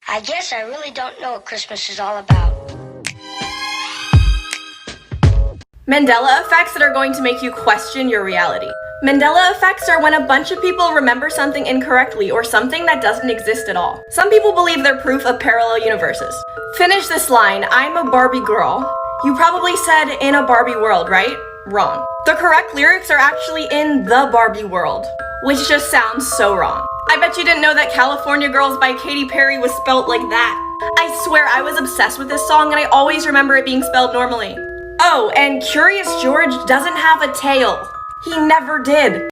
I guess I really don't know what Christmas is all about. Mandela effects that are going to make you question your reality. Mandela effects are when a bunch of people remember something incorrectly or something that doesn't exist at all. Some people believe they're proof of parallel universes. Finish this line, I'm a Barbie girl. You probably said in a Barbie world, right? Wrong. The correct lyrics are actually in the Barbie world, which just sounds so wrong. I bet you didn't know that California Girls by Katy Perry was spelt like that. I swear I was obsessed with this song and I always remember it being spelled normally. Oh, and Curious George doesn't have a tail. He never did.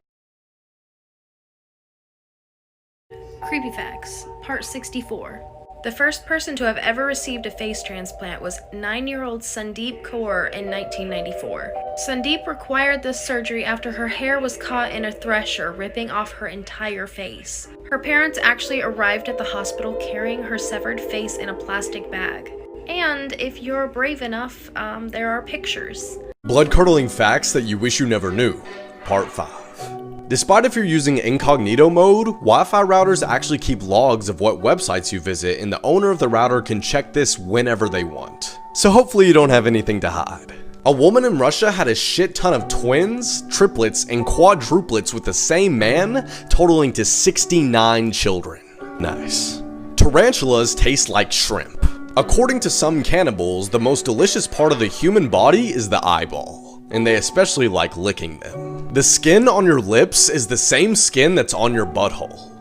Creepy Facts, Part 64. The first person to have ever received a face transplant was 9-year-old Sandeep Kaur in 1994. Sandeep required this surgery after her hair was caught in a thresher ripping off her entire face. Her parents actually arrived at the hospital carrying her severed face in a plastic bag. And if you're brave enough, there are pictures. Blood-curdling facts that you wish you never knew, Part 5. Despite if you're using incognito mode, Wi-Fi routers actually keep logs of what websites you visit, and the owner of the router can check this whenever they want. So hopefully you don't have anything to hide. A woman in Russia had a shit ton of twins, triplets, and quadruplets with the same man, totaling to 69 children. Nice. Tarantulas taste like shrimp. According to some cannibals, the most delicious part of the human body is the eyeball, and they especially like licking them. The skin on your lips is the same skin that's on your butthole.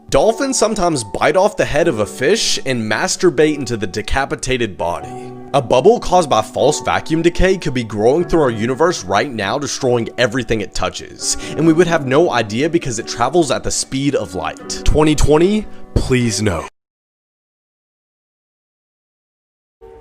Dolphins sometimes bite off the head of a fish and masturbate into the decapitated body. A bubble caused by false vacuum decay could be growing through our universe right now, destroying everything it touches, and we would have no idea because it travels at the speed of light. 2020, please no.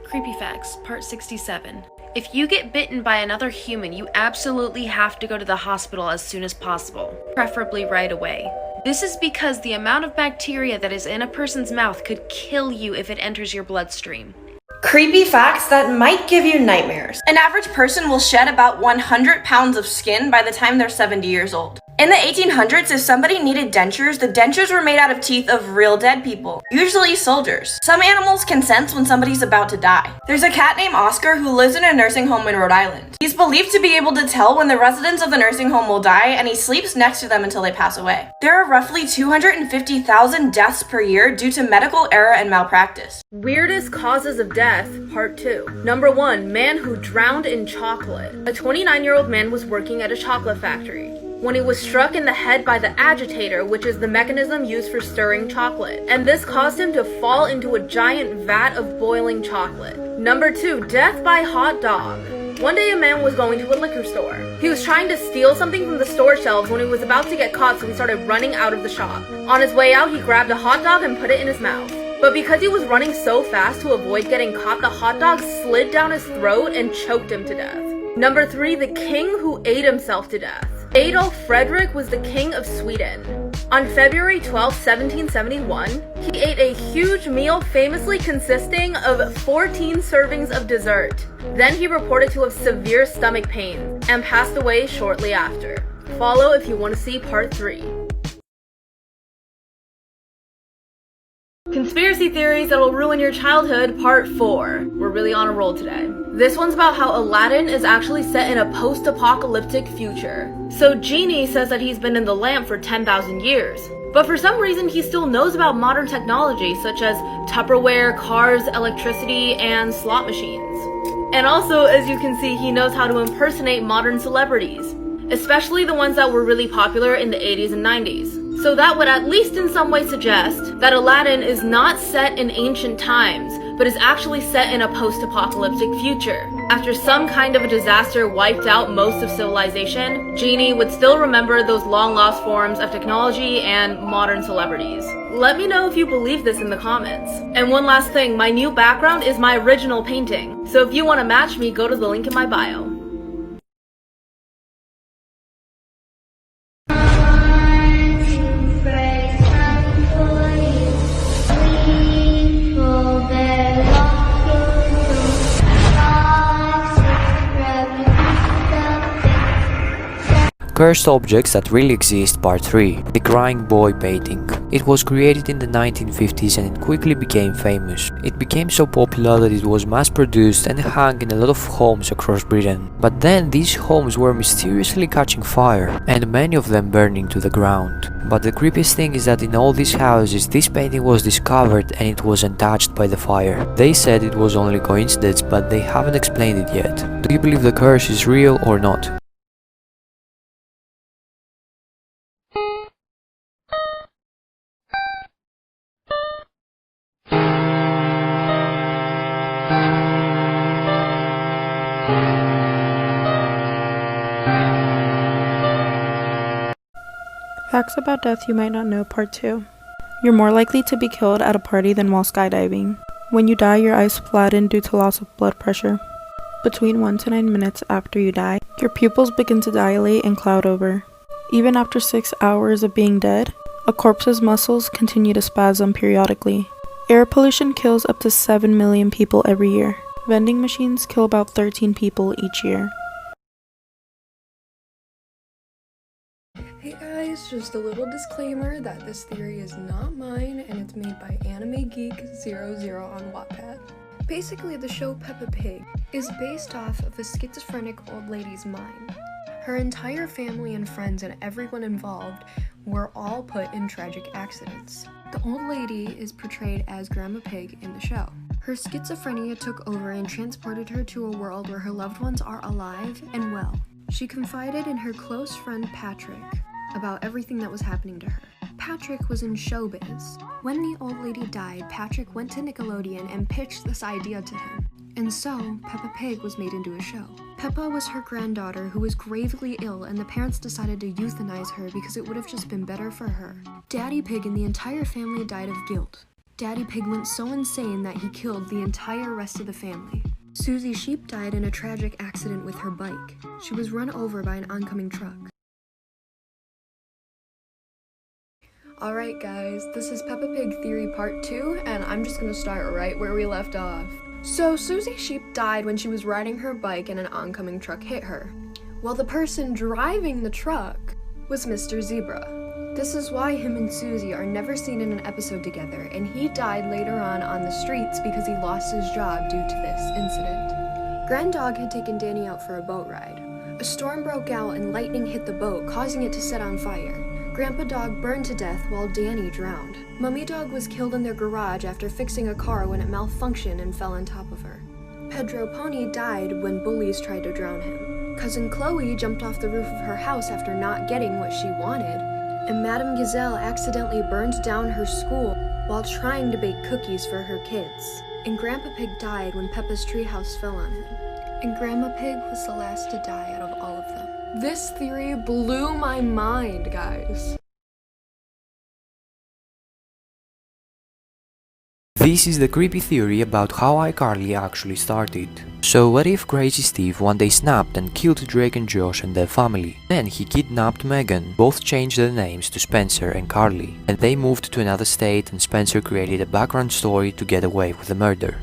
Creepy Facts, Part 67. If you get bitten by another human, you absolutely have to go to the hospital as soon as possible, preferably right away. This is because the amount of bacteria that is in a person's mouth could kill you if it enters your bloodstream. Creepy facts that might give you nightmares. An average person will shed about 100 pounds of skin by the time they're 70 years old. In the 1800s, if somebody needed dentures, the dentures were made out of teeth of real dead people, usually soldiers. Some animals can sense when somebody's about to die. There's a cat named Oscar who lives in a nursing home in Rhode Island. He's believed to be able to tell when the residents of the nursing home will die, and he sleeps next to them until they pass away. There are roughly 250,000 deaths per year due to medical error and malpractice. Weirdest causes of death, Part 2. Number 1, man who drowned in chocolate. A 29-year-old man was working at a chocolate factory when he was struck in the head by the agitator, which is the mechanism used for stirring chocolate, and this caused him to fall into a giant vat of boiling chocolate. Number 2, death by hot dog. One day a man was going to a liquor store. He was trying to steal something from the store shelves when he was about to get caught, so he started running out of the shop. On his way out, he grabbed a hot dog and put it in his mouth. But because he was running so fast to avoid getting caught, the hot dog slid down his throat and choked him to death. Number 3, the king who ate himself to death. Adolf Fredrik was the king of Sweden. On February 12, 1771, he ate a huge meal famously consisting of 14 servings of dessert. Then he reported to have severe stomach pain and passed away shortly after. Follow if you want to see Part 3. Conspiracy theories that'll ruin your childhood, Part 4. We're really on a roll today. This one's about how Aladdin is actually set in a post-apocalyptic future. So Genie says that he's been in the lamp for 10,000 years. But for some reason, he still knows about modern technology such as Tupperware, cars, electricity, and slot machines. And also, as you can see, he knows how to impersonate modern celebrities, especially the ones that were really popular in the 80s and 90s. So that would at least in some way suggest that Aladdin is not set in ancient times, but is actually set in a post-apocalyptic future. After some kind of a disaster wiped out most of civilization, Genie would still remember those long-lost forms of technology and modern celebrities. Let me know if you believe this in the comments. And one last thing, my new background is my original painting. So if you want to match me, go to the link in my bio. Cursed objects that really exist, Part 3. The crying boy painting. It was created in the 1950s and it quickly became famous. It became so popular that it was mass-produced and hung in a lot of homes across Britain. But then these homes were mysteriously catching fire, and many of them burning to the ground. But the creepiest thing is that in all these houses this painting was discovered and it was untouched by the fire. They said it was only coincidence, but they haven't explained it yet. Do you believe the curse is real or not? Facts about death you might not know, Part 2. You're more likely to be killed at a party than while skydiving. When you die, your eyes flatten due to loss of blood pressure. Between 1 to 9 minutes after you die, your pupils begin to dilate and cloud over. Even after 6 hours of being dead, a corpse's muscles continue to spasm periodically. Air pollution kills up to 7 million people every year. Vending machines kill about 13 people each year. Hey guys, just a little disclaimer that this theory is not mine and it's made by Anime Geek 00 on Wattpad. Basically, the show Peppa Pig is based off of a schizophrenic old lady's mind. Her entire family and friends and everyone involved were all put in tragic accidents. The old lady is portrayed as Grandma Pig in the show. Her schizophrenia took over and transported her to a world where her loved ones are alive and well. She confided in her close friend Patrick about everything that was happening to her. Patrick was in showbiz. When the old lady died, Patrick went to Nickelodeon and pitched this idea to him. And so, Peppa Pig was made into a show. Peppa was her granddaughter who was gravely ill, and the parents decided to euthanize her because it would have just been better for her. Daddy Pig and the entire family died of guilt. Daddy Pig went so insane that he killed the entire rest of the family. Susie Sheep died in a tragic accident with her bike. She was run over by an oncoming truck. Alright guys, this is Peppa Pig Theory Part 2, and I'm just gonna start right where we left off. So Susie Sheep died when she was riding her bike and an oncoming truck hit her. Well, the person driving the truck was Mr. Zebra. This is why him and Susie are never seen in an episode together, and he died later on the streets because he lost his job due to this incident. Grand Dog had taken Danny out for a boat ride. A storm broke out and lightning hit the boat, causing it to set on fire. Grandpa Dog burned to death while Danny drowned. Mummy Dog was killed in their garage after fixing a car when it malfunctioned and fell on top of her. Pedro Pony died when bullies tried to drown him. Cousin Chloe jumped off the roof of her house after not getting what she wanted. And Madame Gazelle accidentally burned down her school while trying to bake cookies for her kids. And Grandpa Pig died when Peppa's treehouse fell on him. And Grandma Pig was the last to die out of all of them. This theory blew my mind, guys. This is the creepy theory about how iCarly actually started. So what if Crazy Steve one day snapped and killed Drake and Josh and their family? Then he kidnapped Megan, both changed their names to Spencer and Carly, and they moved to another state and Spencer created a background story to get away with the murder.